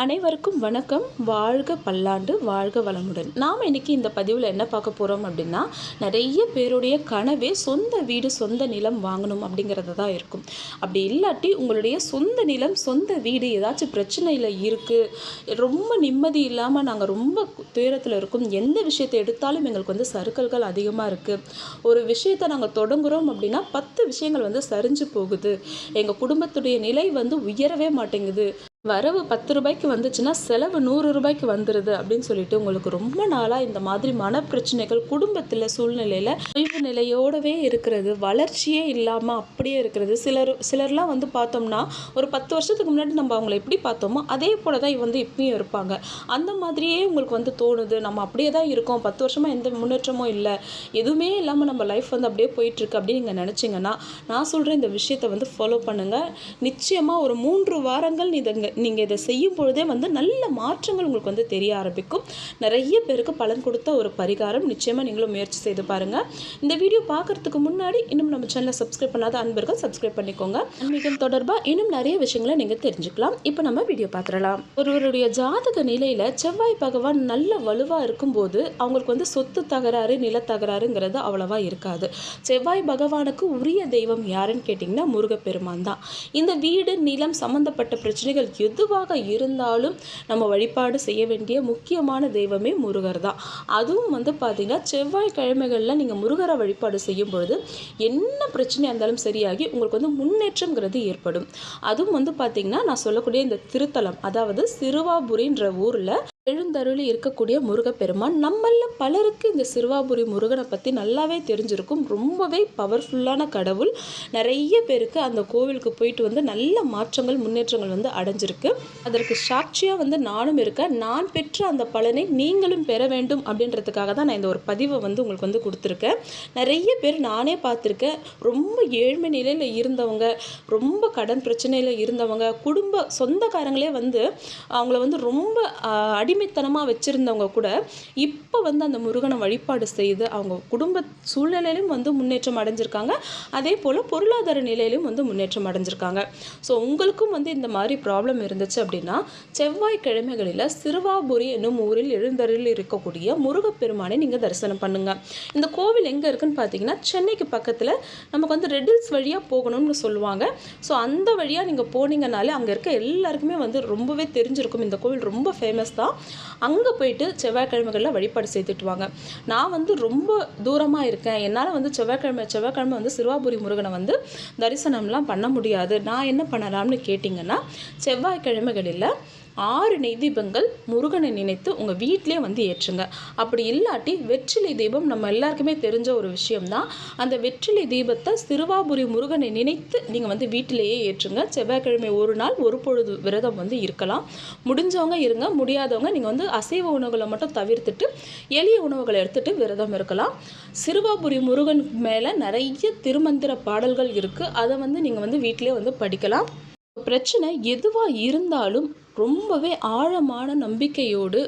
அனைவருக்கும் வணக்கம். வாழ்க பல்லாண்டு, வாழ்க வளமுடன். நாம் இன்றைக்கி இந்த பதிவில் என்ன பார்க்க போகிறோம் அப்படின்னா, நிறைய பேருடைய கனவே சொந்த வீடு, சொந்த நிலம் வாங்கணும் அப்படிங்கிறது தான் இருக்கும். அப்படி இல்லாட்டி உங்களுடைய சொந்த நிலம், சொந்த வீடு ஏதாச்சும் பிரச்சனையில் இருக்குது, ரொம்ப நிம்மதி இல்லாமல் நாங்கள் ரொம்ப துயரத்தில் இருக்கோம், எந்த விஷயத்தை எடுத்தாலும் எங்களுக்கு சறுக்கல்கள் அதிகமாக இருக்குது, ஒரு விஷயத்தை நாங்கள் தொடங்குகிறோம் அப்படின்னா 10 விஷயங்கள் சரிஞ்சு போகுது, எங்கள் குடும்பத்துடைய நிலை உயரவே மாட்டேங்குது, வரவு 10 ரூபாய்க்கு வந்துச்சுன்னா செலவு 100 ரூபாய்க்கு வந்துடுது அப்படின்னு சொல்லிட்டு உங்களுக்கு ரொம்ப நாளாக இந்த மாதிரி மனப்பிரச்சனைகள், குடும்பத்தில் சூழ்நிலையில் ஓய்வு நிலையோடவே இருக்கிறது, வளர்ச்சியே இல்லாமல் அப்படியே இருக்கிறது. சிலர்லாம் பார்த்தோம்னா ஒரு 10 வருஷத்துக்கு முன்னாடி நம்ம அவங்கள எப்படி பார்த்தோமோ அதே போல தான் இப்பயும் இருப்பாங்க. அந்த மாதிரியே உங்களுக்கு தோணுது, நம்ம அப்படியே தான் இருக்கோம், 10 வருஷமாக எந்த முன்னேற்றமும் இல்லை, எதுவுமே இல்லாமல் நம்ம லைஃப் அப்படியே போயிட்டுருக்கு அப்படின்னு நீங்கள் நினச்சிங்கன்னா நான் சொல்கிற இந்த விஷயத்தை ஃபாலோ பண்ணுங்கள். நிச்சயமாக ஒரு 3 வாரங்கள் நீங்கள் இதை செய்யும் பொழுதே நல்ல மாற்றங்கள் உங்களுக்கு தெரிய ஆரம்பிக்கும். நிறைய பேருக்கு பலன் கொடுத்த ஒரு பரிகாரம். நிச்சயமாக நீங்களும் முயற்சி செய்து பாருங்கள். இந்த வீடியோ பார்க்குறதுக்கு முன்னாடி இன்னும் நம்ம சேனலை சப்ஸ்கிரைப் பண்ணாத அன்பர்கள் சப்ஸ்கிரைப் பண்ணிக்கோங்க. ஆன்மீகம் தொடர்பாக இன்னும் நிறைய விஷயங்களை நீங்கள் தெரிஞ்சுக்கலாம். இப்போ நம்ம வீடியோ பார்த்துடலாம். ஒருவருடைய ஜாதக நிலையில் செவ்வாய் பகவான் நல்ல வலுவாக இருக்கும்போது அவங்களுக்கு சொத்து தகராறு, நில தகராறுங்கிறது அவ்வளவா இருக்காது. செவ்வாய் பகவானுக்கு உரிய தெய்வம் யாருன்னு கேட்டிங்கன்னா முருகப்பெருமான் தான். இந்த வீடு, நிலம் சம்பந்தப்பட்ட பிரச்சனைகள் எதுவாக இருந்தாலும் நம்ம வழிபாடு செய்ய வேண்டிய முக்கியமான தெய்வமே முருகர் தான். அதுவும் பார்த்தீங்கன்னா செவ்வாய்க்கிழமைகளில் நீங்கள் முருகரை வழிபாடு செய்யும் பொழுது என்ன பிரச்சனையாக இருந்தாலும் சரியாகி உங்களுக்கு முன்னேற்றங்கிறது ஏற்படும். அதுவும் பார்த்தீங்கன்னா நான் சொல்லக்கூடிய இந்த திருத்தலம், அதாவது சிறுவாபுரின்ற ஊரில் எழுந்தருளி இருக்கக்கூடிய முருகப்பெருமான். நம்மள பலருக்கு இந்த சிறுவாபுரி முருகனை பற்றி நல்லாவே தெரிஞ்சிருக்கும். ரொம்பவே பவர்ஃபுல்லான கடவுள். நிறைய பேருக்கு அந்த கோவிலுக்கு போயிட்டு நல்ல மாற்றங்கள், முன்னேற்றங்கள் அடைஞ்சிருக்கு. அதற்கு சாட்சியாக நானும் இருக்கேன். நான் பெற்ற அந்த பலனை நீங்களும் பெற வேண்டும் அப்படின்றதுக்காக தான் நான் இந்த ஒரு பதிவை உங்களுக்கு கொடுத்துருக்கேன். நிறைய பேர் நானே பார்த்துருக்கேன், ரொம்ப ஏழ்மை நிலையில் இருந்தவங்க, ரொம்ப கடன் பிரச்சனையில் இருந்தவங்க, குடும்ப சொந்தக்காரங்களே அவங்கள ரொம்ப அடிமைத்தனமாக வச்சுருந்தவங்க கூட இப்போ அந்த முருகனை வழிபாடு செய்து அவங்க குடும்ப சூழ்நிலையிலும் முன்னேற்றம் அடைஞ்சிருக்காங்க. அதே போல் பொருளாதார நிலையிலும் முன்னேற்றம் அடைஞ்சிருக்காங்க. ஸோ உங்களுக்கும் இந்த மாதிரி ப்ராப்ளம் இருந்துச்சு அப்படின்னா செவ்வாய்க்கிழமைகளில் சிறுவாபுரி என்னும் ஊரில் எழுந்தருளில் இருக்கக்கூடிய முருகப்பெருமானை நீங்கள் தரிசனம் பண்ணுங்கள். இந்த கோவில் எங்கே இருக்குன்னு பார்த்தீங்கன்னா சென்னைக்கு பக்கத்தில் நமக்கு ரெட்டில்ஸ் வழியாக போகணும்னு சொல்லுவாங்க. ஸோ அந்த வழியாக நீங்கள் போனீங்கனாலே அங்கே இருக்க எல்லாருக்குமே ரொம்பவே தெரிஞ்சிருக்கும், இந்த கோவில் ரொம்ப ஃபேமஸ் தான். அங்கே போயிட்டு செவ்வாய்க்கிழமைகளில் வழிபாடு செய்துட்டு வாங்க. நான் ரொம்ப தூரமாக இருக்கேன், என்னால் செவ்வாய்க்கிழமை சிறுவாபுரி முருகனை தரிசனம்லாம் பண்ண முடியாது, நான் என்ன பண்ணலாம்னு கேட்டிங்கன்னா செவ்வாய்க்கிழமைகளில் 6 நெய் தீபங்கள் முருகனை நினைத்து உங்கள் வீட்டிலே ஏற்றுங்க. அப்படி இல்லாட்டி வெற்றிலை தீபம், நம்ம எல்லாருக்குமே தெரிஞ்ச ஒரு விஷயம்தான். அந்த வெற்றிலை தீபத்தை சிறுவாபுரி முருகனை நினைத்து நீங்கள் வீட்டிலேயே ஏற்றுங்க. செவ்வாய்க்கிழமை ஒரு நாள் ஒரு பொழுது விரதம் இருக்கலாம். முடிஞ்சவங்க இருங்க, முடியாதவங்க நீங்கள் அசைவ உணவுகளை மட்டும் தவிர்த்துட்டு எளிய உணவுகளை எடுத்துகிட்டு விரதம் இருக்கலாம். சிறுவாபுரி முருகன் மேலே நிறைய திருமந்திர பாடல்கள் இருக்குது, அதை நீங்கள் வீட்டிலே படிக்கலாம். பிரச்சனை எதுவாக இருந்தாலும் ரொம்பவே ஆழமான நம்பிக்கையோடு,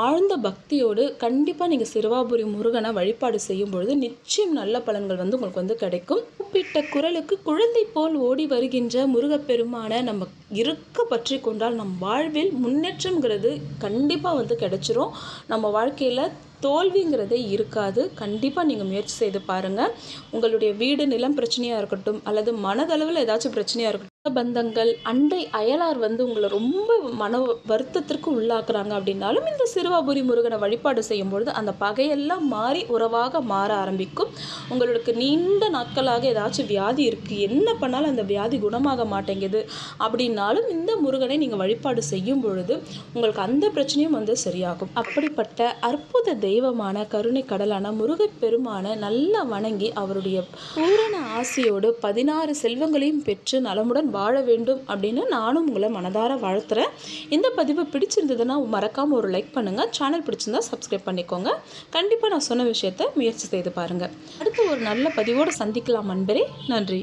ஆழ்ந்த பக்தியோடு கண்டிப்பாக நீங்கள் சிறுவாபுரி முருகனை வழிபாடு செய்யும் பொழுது நிச்சயம் நல்ல பலன்கள் உங்களுக்கு கிடைக்கும். கூப்பிட்ட குரலுக்கு குழந்தை போல் ஓடி வருகின்ற முருகப்பெருமானை நம்ம இருக்க பற்றி கொண்டால் நம் வாழ்வில் முன்னேற்றங்கிறது கண்டிப்பாக கிடைச்சிரும். நம்ம வாழ்க்கையில் தோல்விங்கிறதே இருக்காது. கண்டிப்பாக நீங்கள் முயற்சி செய்து பாருங்கள். உங்களுடைய வீடு, நிலம் பிரச்சனையாக இருக்கட்டும், அல்லது மனதளவில் ஏதாச்சும் பிரச்சனையாக இருக்கட்டும், பந்தங்கள், அண்டை அயலார் உங்களை ரொம்ப மன வருத்தத்திற்கு உள்ளாக்குறாங்க அப்படின்னாலும் இந்த சிறுவாபுரி முருகனை வழிபாடு செய்யும்பொழுது அந்த பகையெல்லாம் மாறி உறவாக மாற ஆரம்பிக்கும். உங்களுக்கு நீண்ட நாட்களாக ஏதாச்சும் வியாதி இருக்குது, என்ன பண்ணாலும் அந்த வியாதி குணமாக மாட்டேங்குது அப்படின்னாலும் இந்த முருகனை நீங்கள் வழிபாடு செய்யும் பொழுது உங்களுக்கு அந்த பிரச்சனையும் சரியாகும். அப்படிப்பட்ட அற்புத தெய்வமான கருணை கடலான முருகப்பெருமானை நல்லா வணங்கி அவருடைய பூரண ஆசியோடு 16 செல்வங்களையும் பெற்று நலமுடன் வாழ வேண்டும் அப்படின்னு நானும் உங்களை மனதார வாழ்த்துறேன். இந்த பதிவு பிடிச்சிருந்ததுன்னா மறக்காமல் ஒரு லைக் பண்ணுங்கள். சேனல் பிடிச்சிருந்தா சப்ஸ்கிரைப் பண்ணிக்கோங்க. கண்டிப்பாக நான் சொன்ன விஷயத்தை முயற்சி செய்து பாருங்கள். அடுத்து ஒரு நல்ல பதிவோடு சந்திக்கலாம் அன்பரே. நன்றி.